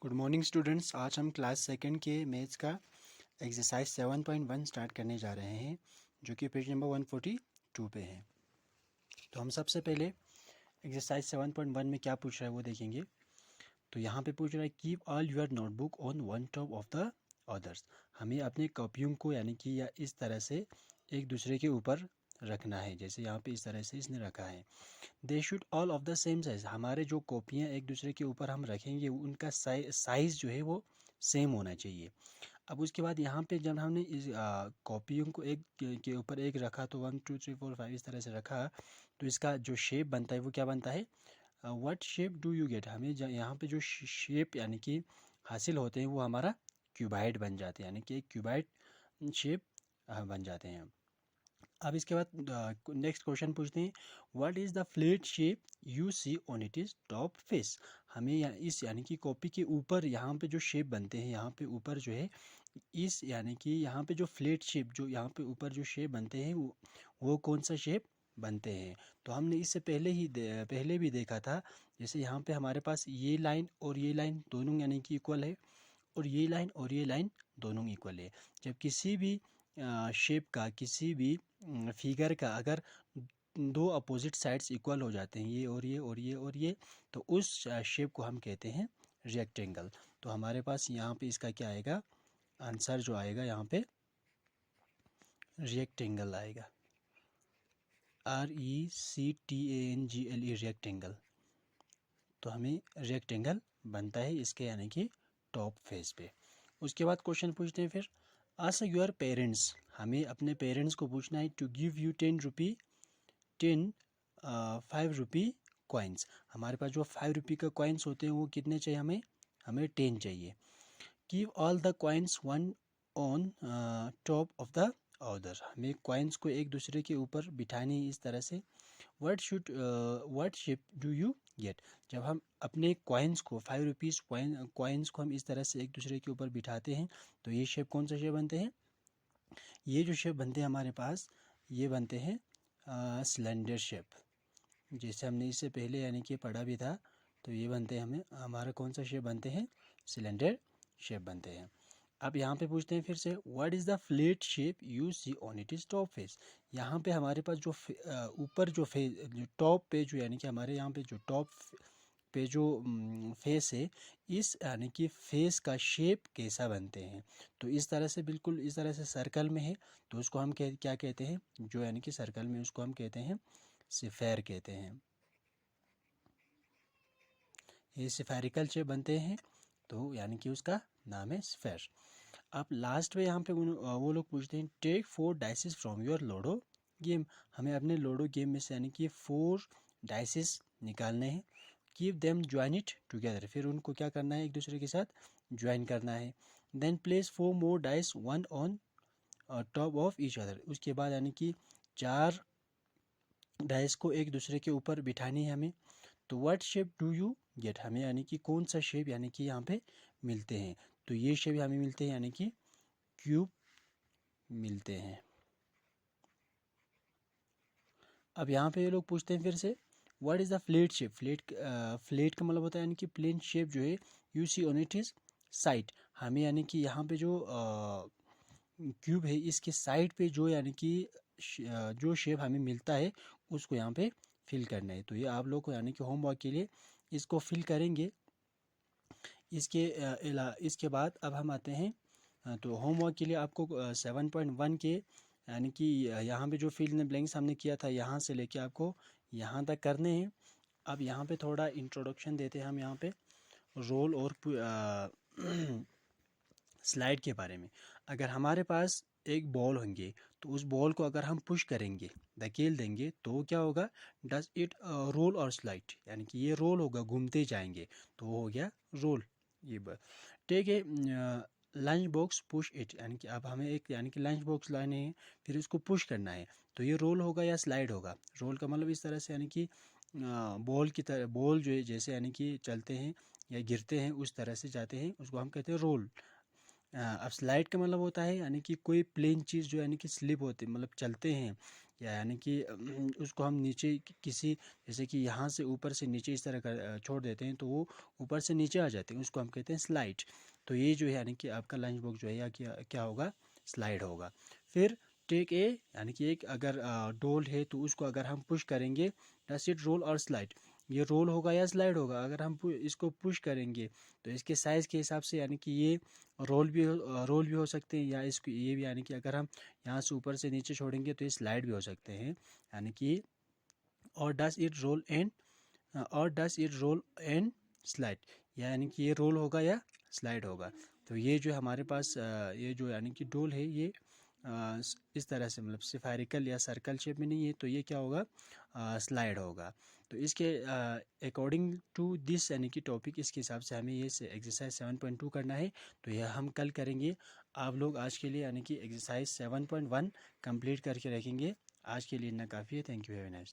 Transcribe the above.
Good morning students. आज हम class second के मैथ्स का एक्सरसाइज 7.1 स्टार्ट करने जा रहे हैं, जो कि पेज नंबर 142 पे है। तो हम सबसे पहले एक्सरसाइज 7.1 में क्या पूछ रहा है वो देखेंगे। तो यहाँ पे पूछ रहा है keep all your notebook on one top of the others. हमें अपने कॉपियों को यानी कि या इस तरह से एक दूसरे के ऊपर रखना है, जैसे यहाँ पे इस तरह से इसने रखा है। They should all of the same size. हमारे जो कॉपियाँ एक दूसरे के ऊपर हम रखेंगे उनका साइज़ जो है वो सेम होना चाहिए। अब उसके बाद यहाँ पे जब हमने इस कॉपियों को एक के ऊपर एक रखा, तो 1 2 3 4 5 इस तरह से रखा, तो इसका जो शेप बनता है वो क्या बनता है, what shape do you get. हमें यहाँ पे जो शेप यानी कि हासिल होते हैं वो हमारा क्यूबाइड बन जाते हैं, यानी कि एक क्यूबाइड शेप बन जाते हैं। अब इसके बाद नेक्स्ट क्वेश्चन पूछते हैं what is the flat shape you see on it is top face. हमें इस यानी कि कॉपी के ऊपर यहाँ पे जो शेप बनते हैं, यहाँ पे ऊपर जो है इस यानी कि यहाँ पे जो फ्लैट शेप जो यहाँ पे ऊपर जो शेप बनते हैं वो कौन सा शेप बनते हैं। तो हमने इससे पहले भी देखा था, जैसे यहाँ पे हमारे पास ये लाइन और ये लाइन दोनों यानी कि इक्वल है, और ये लाइन और ये लाइन दोनों इक्वल है। जब किसी भी शेप का, किसी भी फिगर का अगर दो अपोजिट साइड्स इक्वल हो जाते हैं, ये और ये और ये और ये, तो उस शेप को हम कहते हैं रेक्टेंगल। तो हमारे पास यहाँ पे इसका क्या आएगा, आंसर जो आएगा यहाँ पे रेक्टेंगल आएगा, RECTANGLE रेक्टेंगल। तो हमें रेक्टेंगल बनता है इसके यानी कि टॉप फेस पे। उसके बाद क्वेश्चन पूछते हैं फिर आस्क योर पेरेंट्स। हमें अपने पेरेंट्स को पूछना है to give you 5 rupee coins. हमारे पास जो 5 रुपी का कॉइन्स होते हैं वो कितने चाहिए, हमें 10 चाहिए। Keep all the coins one on top of the other. हमें कॉइन्स को एक दूसरे के ऊपर बिठानी है इस तरह से। What shape do you get. जब हम अपने कॉइन्स को 5 रुपीज़ कॉइन्स को हम इस तरह से एक दूसरे के ऊपर बिठाते हैं, तो ये शेप कौन सा शेप बनते हैं, ये जो शेप बनते हैं हमारे पास ये बनते हैं सिलेंडर शेप। जैसे हमने इससे पहले यानी कि पढ़ा भी था, तो ये बनते हैं हमारा कौन सा शेप बनते हैं, सिलेंडर शेप बनते हैं। अब यहाँ पे पूछते हैं फिर से what is the flat shape you see on it is top face. यहाँ पे हमारे पास जो ऊपर जो टॉप पे जो यानी कि हमारे यहाँ पे जो टॉप पे जो फेस है, इस यानी कि फेस का शेप कैसा बनते हैं। तो इस तरह से, बिल्कुल इस तरह से सर्कल में है, तो उसको हम क्या कहते हैं, जो यानी कि सर्कल में उसको हम कहते हैं स्फेयर कहते हैं। ये स्फेरिकल शेप बनते हैं, तो यानी कि उसका नाम है स्फेयर। अब लास्ट में यहाँ पे वो लोग पूछते हैं take 4 dices from your ludo game. हमें अपने लूडो गेम में से यानी कि 4 डाइसेस निकालने हैं। Keep them join it together. फिर उनको क्या करना है, एक दूसरे के साथ ज्वाइन करना है। Then place 4 more dice one on top of each other. उसके बाद यानी कि 4 डाइस को एक दूसरे के ऊपर बिठानी है हमें। तो what shape do you get. हमें यानी कि कौन सा शेप यानी कि यहाँ पे मिलते हैं, तो ये शेप हमें मिलते हैं यानी कि क्यूब मिलते हैं। अब यहाँ पे ये लोग पूछते हैं फिर से what is the flat shape. Flat का मतलब होता है यानी कि प्लेन शेप जो है you see on it is side. हमें यानी कि यहाँ पे जो क्यूब है इसके साइड पे जो यानी कि जो शेप हमें मिलता है उसको यहाँ पे फिल करना है। तो ये आप लोग को यानी कि होमवर्क के लिए इसको फिल करेंगे। इसके बाद अब हम आते हैं, तो होमवर्क के लिए आपको 7.1 के यानी कि यहाँ पे जो फिल इन ब्लैंक्स हमने किया था यहाँ से लेके आपको यहाँ तक करने हैं। अब यहाँ पे थोड़ा इंट्रोडक्शन देते हैं हम यहाँ पे रोल और स्लाइड के बारे में। अगर हमारे पास एक बॉल होंगे, तो उस बॉल को अगर हम पुश करेंगे, धकेल देंगे, तो क्या होगा, डज इट रोल और स्लाइड, यानी कि ये रोल होगा, घूमते जाएंगे, तो वो हो गया रोल। ये टेक है लंच बॉक्स पुश इट, यानी कि अब हमें एक यानी कि लंच बॉक्स लाने हैं, फिर इसको पुश करना है, तो ये रोल होगा या स्लाइड होगा। रोल का मतलब इस तरह से यानी कि बॉल की तरह, बॉल जो है जैसे यानी कि चलते हैं या गिरते हैं उस तरह से जाते हैं, उसको हम कहते हैं रोल। अब स्लाइड का मतलब होता है यानी कि कोई प्लेन चीज़ जो यानी कि स्लिप होती है, मतलब चलते हैं, या यानी कि उसको हम नीचे किसी, जैसे कि यहाँ से ऊपर से नीचे इस तरह कर छोड़ देते हैं तो वो ऊपर से नीचे आ जाते हैं, उसको हम कहते हैं स्लाइड। तो ये जो है यानी कि आपका लंच बॉक्स जो है या क्या क्या होगा, स्लाइड होगा। फिर टेक ए, यानी कि एक अगर डोल है तो उसको अगर हम पुश करेंगे, डस इट रोल और स्लाइड, ये रोल होगा या स्लाइड होगा। अगर हम इसको पुश करेंगे तो इसके साइज़ के हिसाब से यानी कि ये रोल भी हो सकते हैं, या इसको ये भी यानी कि अगर हम यहाँ से ऊपर से नीचे छोड़ेंगे तो ये स्लाइड भी हो सकते हैं, यानी कि और does it roll and slide, यानी कि ये रोल होगा या स्लाइड होगा। तो ये जो हमारे पास ये जो यानी कि डोल है, ये इस तरह से मतलब सिफेरिकल या सर्कल शेप में नहीं है, तो ये क्या होगा, स्लाइड होगा। तो इसके अकॉर्डिंग टू दिस यानी कि टॉपिक, इसके हिसाब से हमें ये एक्सरसाइज 7.2 करना है। तो यह हम कल करेंगे। आप लोग आज के लिए यानी कि एक्सरसाइज 7.1 कंप्लीट करके रखेंगे। आज के लिए इतना काफ़ी है। Thank you, have a nice.